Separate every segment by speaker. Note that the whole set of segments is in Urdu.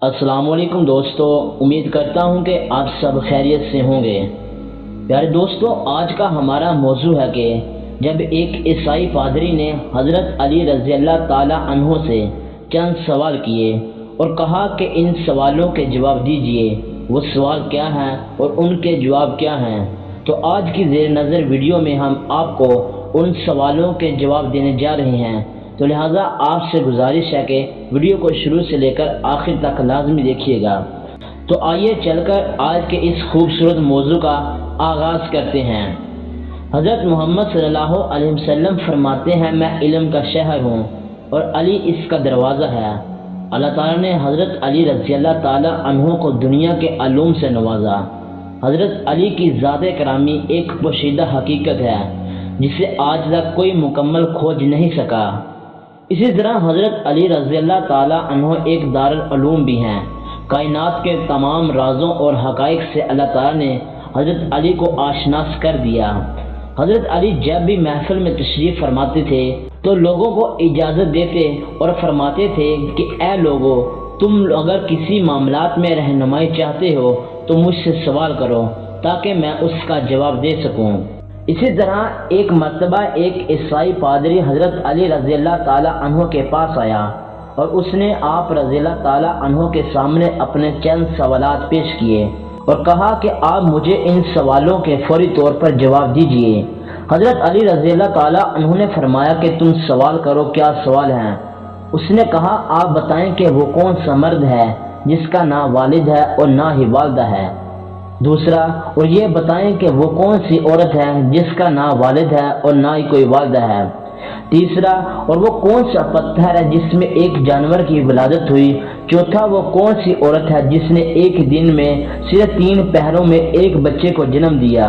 Speaker 1: السلام علیکم دوستو، امید کرتا ہوں کہ آپ سب خیریت سے ہوں گے۔ پیارے دوستو، آج کا ہمارا موضوع ہے کہ جب ایک عیسائی پادری نے حضرت علی رضی اللہ تعالی عنہ سے چند سوال کیے اور کہا کہ ان سوالوں کے جواب دیجئے، وہ سوال کیا ہیں اور ان کے جواب کیا ہیں، تو آج کی زیر نظر ویڈیو میں ہم آپ کو ان سوالوں کے جواب دینے جا رہے ہیں، تو لہٰذا آپ سے گزارش ہے کہ ویڈیو کو شروع سے لے کر آخر تک لازمی دیکھیے گا۔ تو آئیے چل کر آج کے اس خوبصورت موضوع کا آغاز کرتے ہیں۔ حضرت محمد صلی اللہ علیہ وسلم فرماتے ہیں، میں علم کا شہر ہوں اور علی اس کا دروازہ ہے۔ اللہ تعالیٰ نے حضرت علی رضی اللہ تعالیٰ عنہ کو دنیا کے علوم سے نوازا۔ حضرت علی کی ذات کرامی ایک پوشیدہ حقیقت ہے جسے آج تک کوئی مکمل کھوج نہیں سکا۔ اسی طرح حضرت علی رضی اللہ تعالیٰ عنہ ایک دارالعلوم بھی ہیں۔ کائنات کے تمام رازوں اور حقائق سے اللہ تعالیٰ نے حضرت علی کو آشناس کر دیا۔ حضرت علی جب بھی محفل میں تشریف فرماتے تھے تو لوگوں کو اجازت دیتے اور فرماتے تھے کہ اے لوگو، تم اگر کسی معاملات میں رہنمائی چاہتے ہو تو مجھ سے سوال کرو تاکہ میں اس کا جواب دے سکوں۔ اسی طرح ایک مرتبہ ایک عیسائی پادری حضرت علی رضی اللہ تعالیٰ عنہ کے پاس آیا اور اس نے آپ رضی اللہ تعالیٰ عنہ کے سامنے اپنے چند سوالات پیش کیے اور کہا کہ آپ مجھے ان سوالوں کے فوری طور پر جواب دیجئے۔ حضرت علی رضی اللہ تعالیٰ عنہ نے فرمایا کہ تم سوال کرو، کیا سوال ہیں؟ اس نے کہا، آپ بتائیں کہ وہ کون سا مرد ہے جس کا نہ والد ہے اور نہ ہی والدہ ہے؟ دوسرا، اور یہ بتائیں کہ وہ کون سی عورت ہے جس کا نہ والد ہے اور نہ ہی کوئی والدہ ہے؟ تیسرا، اور وہ کون سا پتھر ہے جس میں ایک جانور کی ولادت ہوئی؟ چوتھا، وہ کون سی عورت ہے جس نے ایک دن میں صرف 3 پہروں میں ایک بچے کو جنم دیا؟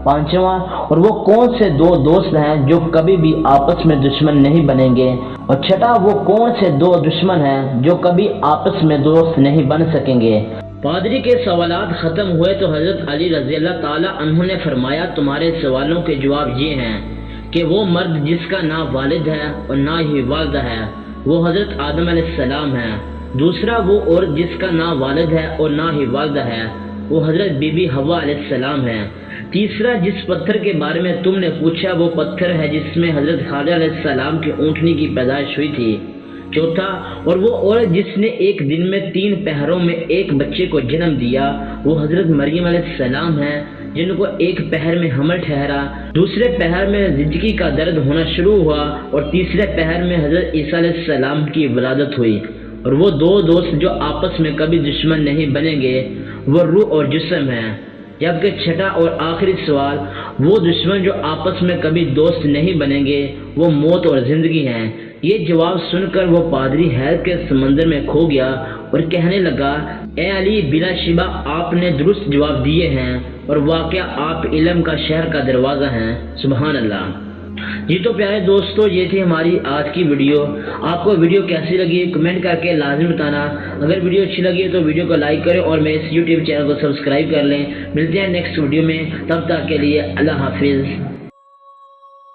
Speaker 1: پانچواں، اور وہ کون سے 2 دوست ہیں جو کبھی بھی آپس میں دشمن نہیں بنیں گے؟ اور چھٹا، وہ کون سے 2 دشمن ہیں جو کبھی آپس میں دوست نہیں بن سکیں گے؟ پادری کے سوالات ختم ہوئے تو حضرت علی رضی اللہ تعالیٰ عنہ نے فرمایا، تمہارے سوالوں کے جواب یہ ہیں کہ وہ مرد جس کا نہ والد ہے اور نہ ہی والدہ ہے وہ حضرت آدم علیہ السلام ہے۔ دوسرا، وہ عورت جس کا نہ والد ہے اور نہ ہی والدہ ہے وہ حضرت بی بی حوا علیہ السلام ہے۔ تیسرا، جس پتھر کے بارے میں تم نے پوچھا وہ پتھر ہے جس میں حضرت خضر علیہ السلام کی اونٹنی کی پیدائش ہوئی تھی۔ چوتھا، اور وہ عورت جس نے ایک دن میں 3 پہروں میں ایک بچے کو جنم دیا وہ حضرت مریم علیہ السلام ہے، جن کو ایک پہر میں حمل ٹھہرا، دوسرے پہر میں زچگی کا درد ہونا شروع ہوا اور تیسرے پہر میں حضرت عیسیٰ علیہ السلام کی ولادت ہوئی۔ اور وہ 2 دوست جو آپس میں کبھی دشمن نہیں بنیں گے وہ روح اور جسم ہیں۔ جبکہ چھٹا اور آخری سوال، وہ دشمن جو آپس میں کبھی دوست نہیں بنیں گے وہ موت اور زندگی ہیں۔ یہ جواب سن کر وہ پادری حیرت کے سمندر میں کھو گیا اور کہنے لگا، اے علی، بلا شبہ آپ نے درست جواب دیے ہیں اور واقعہ آپ علم کا شہر کا دروازہ ہیں۔ سبحان اللہ۔ جی تو پیارے دوستو، یہ تھی ہماری آج کی ویڈیو۔ آپ کو ویڈیو کیسی لگی کمنٹ کر کے لازم بتانا۔ اگر ویڈیو اچھی لگی تو ویڈیو کو لائک کریں اور میرے اس یوٹیوب چینل کو سبسکرائب کر لیں۔ ملتے ہیں نیکسٹ ویڈیو میں، تب تک کے لیے اللہ حافظ۔